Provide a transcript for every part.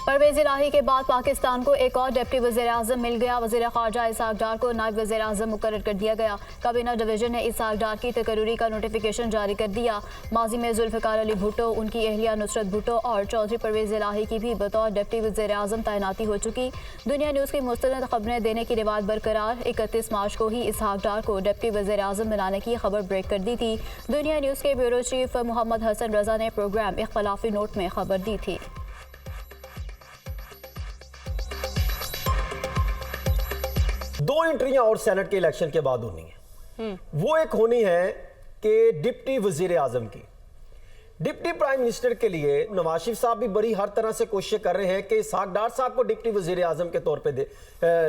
परवेज इलाही के बाद पाकिस्तान को एक और डिप्टी वज़ीर-ए-आज़म मिल गया। वज़ीर ख़ारजा इसहाक डार को नायब वज़ीर-ए-आज़म मुकर्रर कर दिया गया। काबीना डिवीज़न ने इसहाक डार की तकर्रूरी का नोटिफिकेशन जारी कर दिया। माजी में जुल्फ़िकार अली भुट्टो, उनकी अहलिया नुसरत भुट्टो और चौधरी परवेज इलाही की भी बतौर डिप्टी वज़ीर-ए-आज़म तैनाती हो चुकी। दुनिया न्यूज़ की मुस्तनद खबरें देने की रिवायत बरकरार। 31 मार्च को ही इसहाक डार को डिप्टी वज़ीर-ए-आज़म बनाने की खबर ब्रेक कर दी थी। दुनिया न्यूज़ के ब्यूरो चीफ मोहम्मद हसन रजा ने प्रोग्राम इख्तलाफी नोट में खबर दी थी। दो एंट्रियां और सेनेट के इलेक्शन के बाद होनी है। वो एक होनी है कि डिप्टी वजीर आजम की। डिप्टी प्राइम मिनिस्टर के लिए नवाज शरीफ साहब भी बड़ी हर तरह से कोशिश कर रहे हैं कि इसहाक डार साहब को डिप्टी वजीर आजम के तौर पे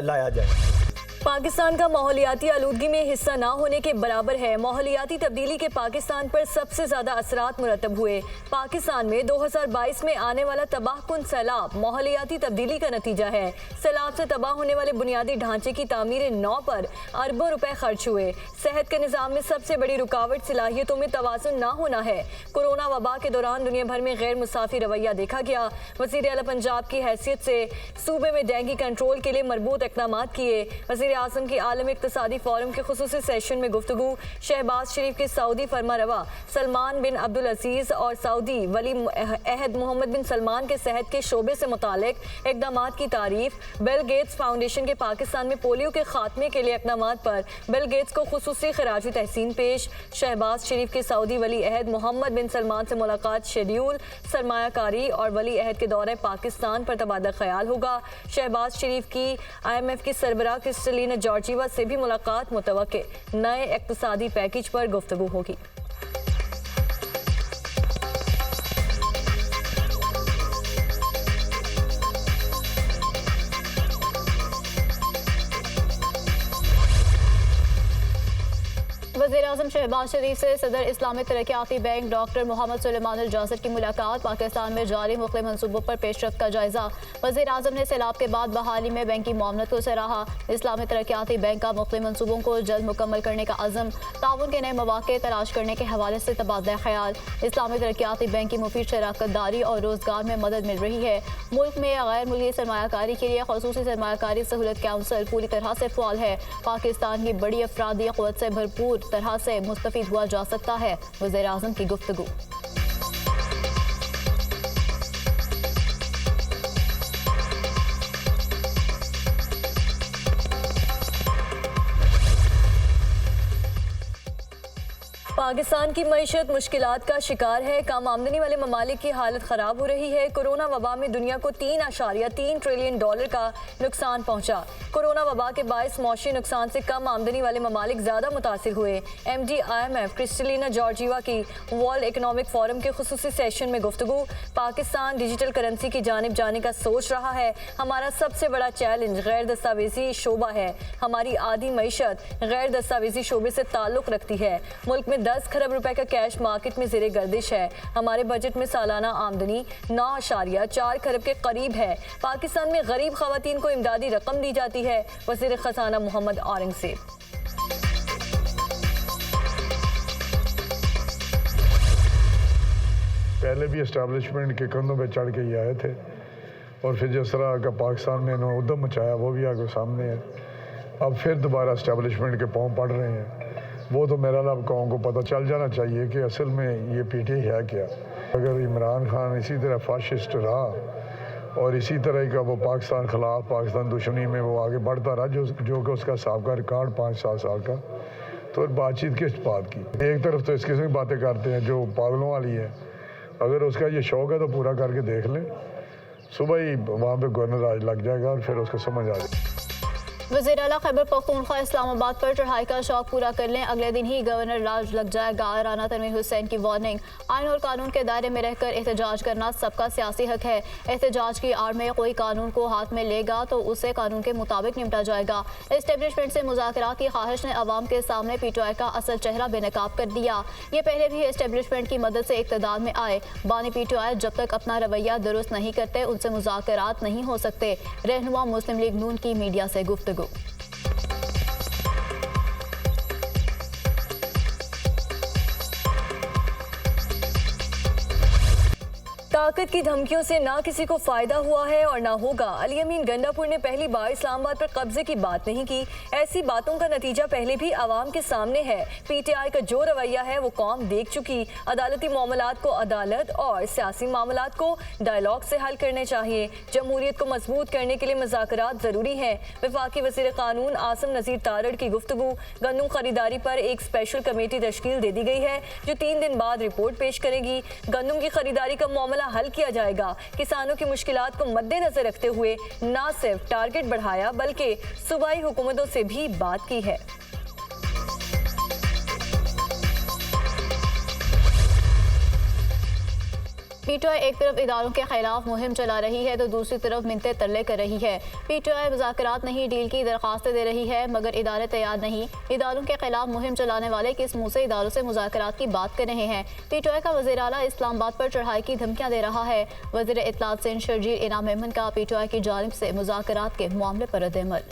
लाया जाए। पाकिस्तान का माहौलियाती आलूदगी में हिस्सा ना होने के बराबर है। माहौलियाती तब्दीली के पाकिस्तान पर सबसे ज्यादा असरात मुरतब हुए। पाकिस्तान में 2022 में आने वाला तबाहकुन सैलाब माहौलियाती तब्दीली का नतीजा है। सैलाब से तबाह होने वाले बुनियादी ढांचे की तामीर नौ पर अरबों रुपए खर्च हुए। सेहत के निज़ाम में सबसे बड़ी रुकावट सलाहियतों में तवाज़ुन ना होना है। कोरोना वबा के दौरान दुनिया भर में गैर मुसाफी रवैया देखा गया। वज़ीर आला पंजाब की हैसियत से सूबे में डेंगू कंट्रोल के लिए मरबूत इक़दाम किए। वज़ीर आज़म की आलमी इक़्तिसादी फोरम के खुसूसी सेशन में गुफ्तगू। शहबाज शरीफ के सऊदी फरमारवा सलमान बिन अब्दुल अजीज़ और सऊदी वली अहद मोहम्मद बिन सलमान के सेहत के शोबे से मुतालिक इक़दामात की तारीफ। बिल गेट्स फाउंडेशन के पाकिस्तान में पोलियो के खात्मे के लिए इक़दामात पर बिल गेट्स को खुसूसी खिराजी तहसीन पेश। शहबाज शरीफ के सऊदी वली अहद मोहम्मद बिन सलमान से मुलाकात शेड्यूल। सरमायाकारी और वली अहद के दौरे पाकिस्तान पर तबादला ख्याल होगा। शहबाज शरीफ की IMF की सरबराह क्रिस्टलिना जॉर्जिवा से भी मुलाकात मुतवक्के। नए इक़्तिसादी पैकेज पर गुफ्तगू होगी। वज़ीर-ए-आज़म शहबाज शरीफ से सदर इस्लामी तरक्याती बैंक डॉक्टर मोहम्मद सुलेमान अल-जासिर की मुलाकात। पाकिस्तान में जारी मुख्तलिफ मनसूबों पर पेशरफ्त का जायजा। वज़ीर-ए-आज़म ने सैलाब के बाद बहाली में बैंकी मामलत को सराहा। इस्लामी तरक्याती बैंक का मुख्तलिफ मनसूबों को जल्द मुकम्मल करने का अज़म। ताउन के नए मौक़े तलाश करने के हवाले से तबादला ख्याल। इस्लामी तरक्याती बैंक की मुफीद शराकत दारी और रोज़गार में मदद मिल रही है। मुल्क में गैर मुल्की सरमायाकारी के लिए ख़ुसूसी सरमायाकारी सहूलत काउंसिल पूरी तरह से फ़ाल है। पाकिस्तान की बड़ी अफरादी क़ुव्वत से भरपूर तरह से मुस्तफ़ीद हुआ जा सकता है। वज़ीर-ए-आज़म की गुफ्तगू। पाकिस्तान की मईशत मुश्किलात का शिकार है। कम आमदनी वाले ममालिक की हालत ख़राब हो रही है। कोरोना वबा में दुनिया को $3.3 ट्रिलियन का नुकसान पहुंचा। कोरोना वबा के बायस मौशी नुकसान से कम आमदनी वाले ममालिक ज़्यादा मुतासिर हुए। MD IMF क्रिस्टलिना जॉर्जिवा की वर्ल्ड इकनॉमिक फोरम के खुसूसी सेशन में गुफ्तगू। पाकिस्तान डिजिटल करेंसी की जानिब जाने का सोच रहा है। हमारा सबसे बड़ा चैलेंज गैर दस्तावेजी शोबा है। हमारी आधी मईशत गैर दस्तावेजी शोबे से ताल्लुक़ रखती है। मुल्क में 10 खरब रुपए का कैश मार्केट में ज़ेरे गर्दिश है। हमारे बजट में सालाना आमदनी 9.4 खरब के करीब है। पाकिस्तान में गरीब खवातीन को इमदादी रकम दी जाती है। वज़ीर ख़ज़ाना मोहम्मद औरंगज़ेब। पहले भी एस्टेब्लिशमेंट के कंधों पे चढ़ के ही आए थे और फिर जिस तरह का पाकिस्तान में इन्होंने उद्यम मचाया वो भी आगे सामने है। अब फिर दोबारा एस्टेब्लिशमेंट के पाँव पड़ रहे हैं। वो तो मेरा अब कौम को पता चल जाना चाहिए कि असल में ये PTI है क्या। अगर इमरान खान इसी तरह फाशिस्ट रहा और इसी तरह का वो पाकिस्तान खिलाफ पाकिस्तान दुश्मनी में वो आगे बढ़ता रहा जो कि उसका सबका रिकॉर्ड 5-7 साल का, तो बातचीत किस बात की। एक तरफ तो इस किस्म की बातें करते हैं जो पागलों वाली है। अगर उसका ये शौक़ है तो पूरा करके देख लें। सुबह ही वहाँ पर गवर्नर आज लग जाएगा और फिर उसको समझ आ जाएगा। वज़ीर आला खैबर पख्तूनख्वा इस्लामाबाद पर चढ़ाई का शौक पूरा कर लें, अगले दिन ही गवर्नर राज लग जाएगा। राना तनवीर हुसैन की वार्निंग। आइन और कानून के दायरे में रहकर एहतजाज करना सबका सियासी हक है। एहतजाज की आड़ में कोई कानून को हाथ में लेगा तो उसे कानून के मुताबिक निपटा जाएगा। एस्टेब्लिशमेंट से मुज़ाकरात की ख्वाहिश ने अवाम के सामने PTI का असल चेहरा बेनकाब कर दिया। ये पहले भी एस्टेब्लिशमेंट की मदद से इक़्तिदार में आए। बानी PTI जब तक अपना रवैया दुरुस्त नहीं करते उनसे मुज़ाकरात नहीं हो सकते। रहनुमा मुस्लिम लीग नून की मीडिया से गुफ्तगू। ताकत की धमकियों से ना किसी को फायदा हुआ है और ना होगा। अली अमीन गंडापुर ने पहली बार इस्लामाबाद पर कब्जे की बात नहीं की। ऐसी बातों का नतीजा पहले भी आवाम के सामने है। पीटीआई का जो रवैया है वो कौम देख चुकी। अदालती मामलात को अदालत और सियासी मामलात को डायलॉग से हल करने चाहिए। जमहूरियत को मजबूत करने के लिए मुज़ाकरात जरूरी है। वफाकी वज़ीर कानून आसिम नज़ीर तारड़ की गुफ्तगू। गंदम खरीदारी पर एक स्पेशल कमेटी तश्कील दे दी गई है जो 3 दिन बाद रिपोर्ट पेश करेगी। गंदम की खरीदारी का मामला हल किया जाएगा। किसानों की मुश्किलात को मद्देनजर रखते हुए न सिर्फ टारगेट बढ़ाया बल्कि सूबाई हुकूमतों से भी बात की है। पीटीआई एक तरफ इदारों के खिलाफ मुहिम चला रही है तो दूसरी तरफ मिन्नतें तरले कर रही है। पीटीआई मुज़ाकरात नहीं डील की दरख्वास्तें दे रही है मगर इदारे तैयार नहीं। इदारों के खिलाफ मुहिम चलाने वाले किस मुंह से इदारों से मुज़ाकरात की बात कर रहे हैं। पीटीआई का वज़ीर आला इस्लामाबाद पर चढ़ाई की धमकियां दे रहा है। वज़ीर इत्तलात सिंध शर्जील इनाम मेमन का पीटीआई की जानिब से मुज़ाकरात के मामले पर रद्द-ए-अमल।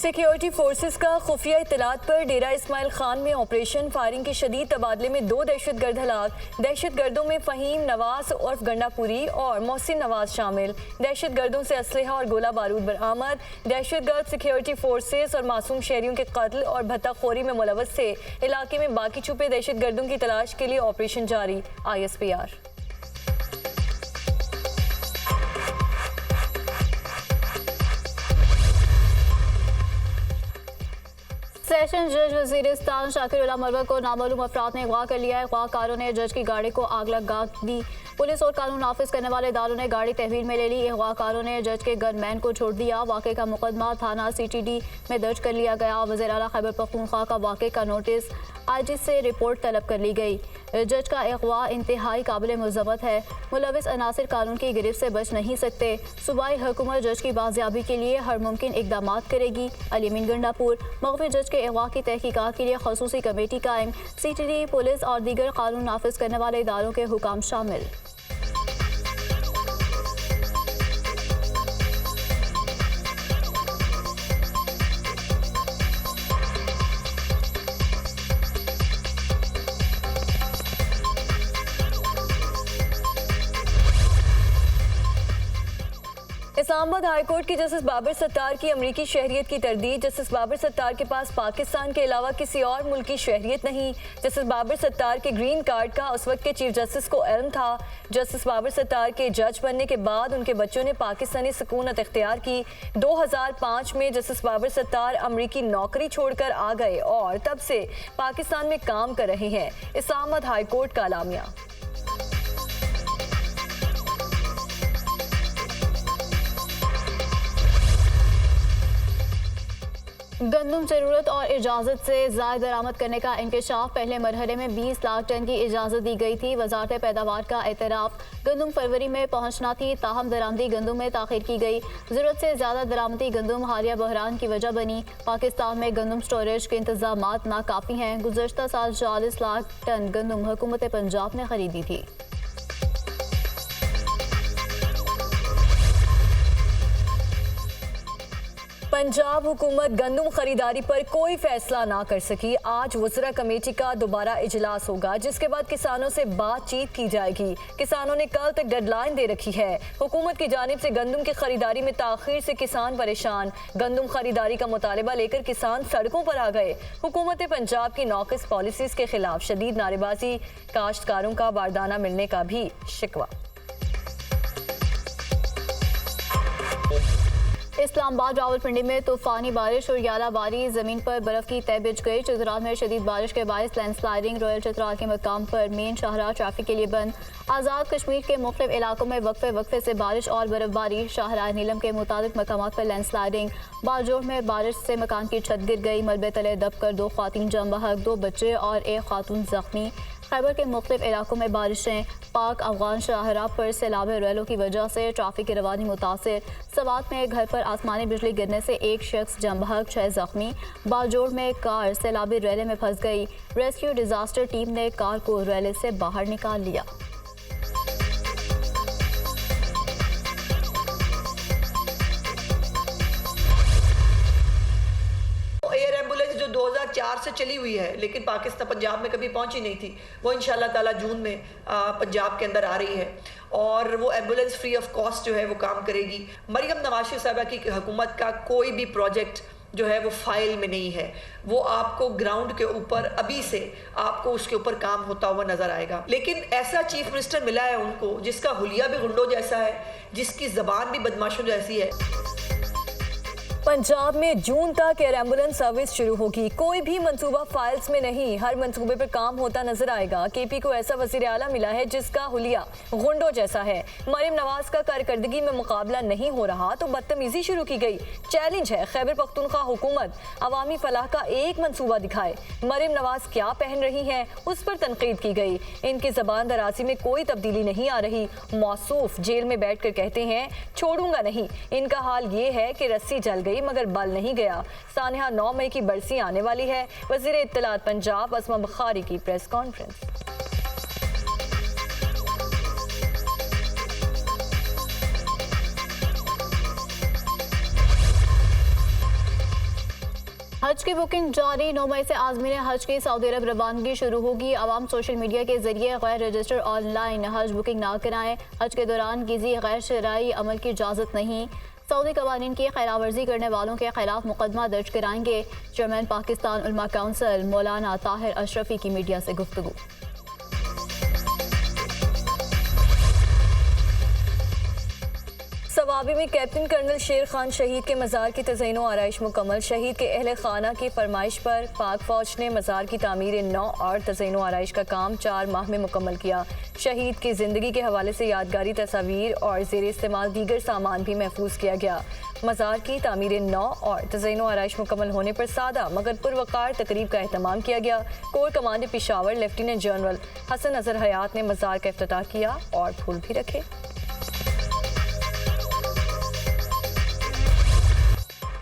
सिक्योरिटी फोर्सेस का खुफिया इत्तलात पर डेरा इस्माइल खान में ऑपरेशन फायरिंग के शदीद तबादले में 2 दहशतगर्द हलाक। दहशतगर्दों में फ़हीम नवाज उर्फ गंडापुरी और मोहसिन नवाज शामिल। दहशतगर्दों से असलहा और गोला बारूद बरामद। दहशतगर्द सिक्योरिटी फोर्सेस और मासूम शहरियों के कत्ल और भत्ताखोरी में मुलव्वस थे। इलाके में बाकी छुपे दहशतगर्दों की तलाश के लिए ऑपरेशन जारी। ISPR। सेशन जज वजीरिस्तान शाकिर उल्ला मरवत को नामालूम अफराद ने अगवा कर लिया है। अगवाकारों ने जज की गाड़ी को आग लगा दी। पुलिस और कानून नाफिज करने वाले इदारों ने गाड़ी तहवील में ले ली। अगवाकारों ने जज के गनमैन को छोड़ दिया। वाक़े का मुकदमा थाना CTD में दर्ज कर लिया गया। वज़ीर आला खैबर पख्तूनख्वा का वाक़े का नोटिस IG से रिपोर्ट तलब कर ली गई। जज का अगवा इंतहाई काबिल मज़म्मत है। मुलविस अनासिर कानून की गिरफ्त से बच नहीं सकते। सूबाई हुकूमत जज की बाजियाबी के लिए हर मुमकिन इकदाम करेगी। अली अमीन गंडापुर। मग़फ़ी जज के अगवा की तहकीकात के लिए खसूसी कमेटी कायम। CTD पुलिस और दीगर कानून नाफिज करने वाले इदारों के हुकाम शामिल। इस्लामाबाद हाईकोर्ट की जस्टिस बाबर सत्तार की अमरीकी शहरियत की तरदीद। जस्टिस बाबर सत्तार के पास पाकिस्तान के अलावा किसी और मुल्क की शहरियत नहीं। जस्टिस बाबर सत्तार के ग्रीन कार्ड का उस वक्त के चीफ जस्टिस को इल्म था। जस्टिस बाबर सत्तार के जज बनने के बाद उनके बच्चों ने पाकिस्तानी सकूनत इख्तियार की। 2005 में जस्टिस बाबर सत्तार अमरीकी नौकरी छोड़कर आ गए और तब से पाकिस्तान में काम कर रहे हैं। इस्लामाबाद हाईकोर्ट का अलामिया। गंदम ज़रूरत और इजाज़त से ज़ायद दरामद करने का इंकशाफ। पहले मरहले में 20 लाख टन की इजाज़त दी गई थी। वज़ारत पैदावार का एतराफ़ गंदम फरवरी में पहुँचना थी, ताहम दरामदी गंदम में ताख़ीर की गई। ज़रूरत से ज़्यादा दरामदी गंदम हालिया बहरान की वजह बनी। पाकिस्तान में गंदम स्टोरेज के इंतज़ामात नाकाफ़ी हैं। गुज़श्ता साल 40 लाख टन गंदम हुकूमत पंजाब ने खरीदी थी। पंजाब हुकूमत गंदम खरीदारी पर कोई फैसला ना कर सकी। आज वज़रा कमेटी का दोबारा इजलास होगा जिसके बाद किसानों से बातचीत की जाएगी। किसानों ने कल तक डेडलाइन दे रखी है। हुकूमत की जानिब से गंदम की खरीदारी में ताख़ीर से किसान परेशान। गंदम खरीदारी का मुतालबा लेकर किसान सड़कों पर आ गए। हुकूमत पंजाब की नौकिस पॉलिसीज़ के खिलाफ शदीद नारेबाजी। काश्तकारों का बारदाना मिलने का भी शिकवा। इस्लामाबाद रावलपिंडी में तूफानी बारिश और यालाबारी, जमीन पर बर्फ की तह बिछ गई। चित्राल में शदीद बारिश के बायस लैंडस्लाइडिंग। रॉयल चित्राल के मकाम पर मेन शाहराह ट्रैफिक के लिए बंद। आज़ाद कश्मीर के मुख्तलिफ इलाकों में वक्फे वक्फे से बारिश और बर्फबारी। शाहराह नीलम के मुताबिक मकामात पर लैंडस्लाइडिंग। बालजोड़ में बारिश से मकान की छत गिर गई। मलबे तले दबकर 2 ख़वातीन जम बहक, 2 बच्चे और 1 खातून जख्मी। खैबर के मुख्तलिफ इलाकों में बारिशें। पाक अफगान शाहराह पर सैलाब रेलों की वजह से ट्रैफिक की रवानी मुतासिर। सवात में घर पर आसमानी बिजली गिरने से 1 शख्स जम बहक, 6 जख्मी। बालजोड़ में कार सैलाबी रेले में फंस गई। रेस्क्यू डिजास्टर टीम ने कार को रेले से बाहर निकाल लिया। से चली हुई है, लेकिन पाकिस्तान पंजाब में कभी पहुंची नहीं थी। वो इंशाल्लाह ताला जून में पंजाब के अंदर आ रही है और वो एम्बुलेंस फ्री ऑफ कॉस्ट जो है वो काम करेगी। मरियम नवाज शरीफ साहबा की हुकूमत का कोई भी प्रोजेक्ट जो है वो फाइल में नहीं है, वो आपको ग्राउंड के ऊपर अभी से आपको उसके ऊपर काम होता हुआ नजर आएगा। लेकिन ऐसा चीफ मिनिस्टर मिला है उनको जिसका हुलिया भी गुंडों जैसा है, जिसकी जबान भी बदमाशों जैसी है। पंजाब में जून तक एयर एम्बुलेंस सर्विस शुरू होगी। कोई भी मंसूबा फाइल्स में नहीं, हर मंसूबे पर काम होता नजर आएगा। केपी को ऐसा वजीर आला मिला है जिसका हुलिया गुंडों जैसा है। मरियम नवाज का कारकर्दगी में मुकाबला नहीं हो रहा तो बदतमीजी शुरू की गई। चैलेंज है खैबर पख्तूनख्वा हुकूमत अवामी फलाह का एक मंसूबा दिखाए। मरियम नवाज क्या पहन रही हैं उस पर तनकीद की गई। इनकी जबान दराजी में कोई तब्दीली नहीं आ रही। मौसूफ जेल में बैठ कर कहते हैं छोड़ूंगा नहीं। इनका हाल ये है कि रस्सी जल गई मगर बल नहीं गया। सानिया 9 मई की बरसी आने वाली है। वज़ीर इत्तलात पंजाब असमा बुखारी की प्रेस कॉन्फ्रेंस। हज की बुकिंग जारी। 9 मई से आज़मीन हज की सऊदी अरब रवानगी शुरू होगी। आवाम सोशल मीडिया के जरिए गैर रजिस्टर्ड ऑनलाइन हज बुकिंग ना कराएं। हज के दौरान किसी गैर शरई अमल की इजाज़त नहीं। सऊदी कवानीन की खिलाफ वर्जी करने वालों के खिलाफ मुकदमा दर्ज कराएंगे। चेयरमैन पाकिस्तान उलमा काउंसिल मौलाना ताहिर अशरफी की मीडिया से गुफ्तगू। सवाबी में कैप्टन कर्नल शेर खान शहीद के मज़ार की तज़यीन व आराइश मुकम्मल। शहीद के अहले खाना की फरमाइश पर पाक फौज ने मज़ार की तामीर 9 और तज़यीन व आराइश का काम 4 माह में मुकम्मल किया। शहीद की ज़िंदगी के हवाले से यादगारी तस्वीर और ज़ेर इस्तेमाल दीगर सामान भी महफूज किया गया। मज़ार की तामीर 9 और तज़यीन व आराइश मुकम्मल होने पर सादा मगर पुरवकार तकरीब का एहतमाम किया गया। Corps commander Peshawar lieutenant general Hasan Azhar Hayat ने मज़ार का इफ्तिताह किया और फूल भी रखे।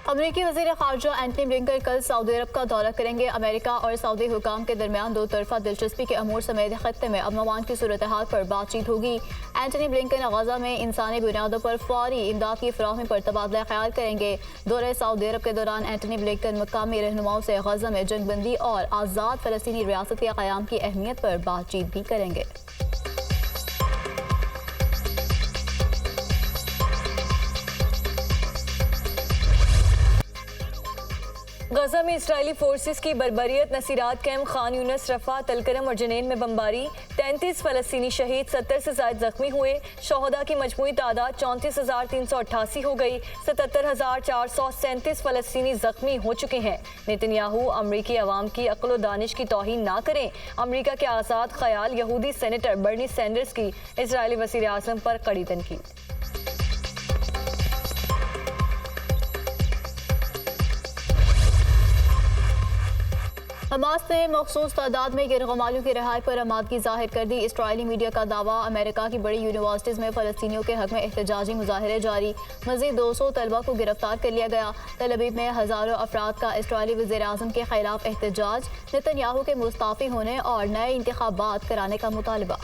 अमरीकी वज़ीर ख़ारजा एंटनी ब्लिंकन कल सऊदी अरब का दौरा करेंगे। अमेरिका और सऊदी हुकाम के दरमियान 2 तरफ़ा दिलचस्पी के अमूर समेत खत्ते में अमन की सूरत हाल पर बातचीत होगी। एंटनी ब्लिंकन गज़ा में इंसानी बुनियादों पर फौरी इमदाद की फ़राहमी पर तबादला ख्याल करेंगे। दौरे सऊदी अरब के दौरान एंटनी ब्लिंकन मकामी रहनुमाओं से गज़ा में जंगबंदी और आज़ाद फ़लस्तीनी रियासत के क़याम की अहमियत पर बातचीत भी करेंगे। गजा में इस्राएली फोर्सेस की बरबरियत नसीरात कैम्प खान यूनस, रफा, तलकरम और जनेन में बमबारी। 33 फ़लस्तीनी शहीद, 70 से ज़ायद जख्मी हुए। शोहदा की मजमूई तादाद 34,388 हो गई। 77,437 फ़लस्तीनी जख्मी हो चुके हैं। नेतन्याहू अमरीकी अवाम की अक्ल व दानिश की तौहीन ना करें। अमरीका के आज़ाद ख्याल यहूदी सेनेटर बर्नी सैंडर्स की इजरायली वज़ीर आज़म पर कड़ी तनकीद। हमास ने मखसूस तादाद में गिरगमालियों की रिहाई पर आमादगी जाहिर कर दी। इसराइली मीडिया का दावा, अमेरिका की बड़ी यूनिवर्सिटीज़ में फ़लस्तीनियों के हक में एहतजाजी मुजाहरे जारी। मज़ीद 200 तलबा को गिरफ्तार कर लिया गया। तल अवीव में हज़ारों अफराद का इसराइली वज़ीर आज़म के खिलाफ एहतजाज। नेतन्याहू के मुस्ताफ़ी होने और नए इंतखाबात कराने का मुतालबा।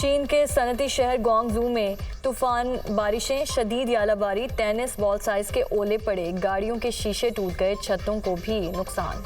चीन के सनती शहर ग्वांगझू में तूफान बारिशें, शदीद यालाबारी, टेनिस बॉल साइज के ओले पड़े, गाड़ियों के शीशे टूट गए, छतों को भी नुकसान।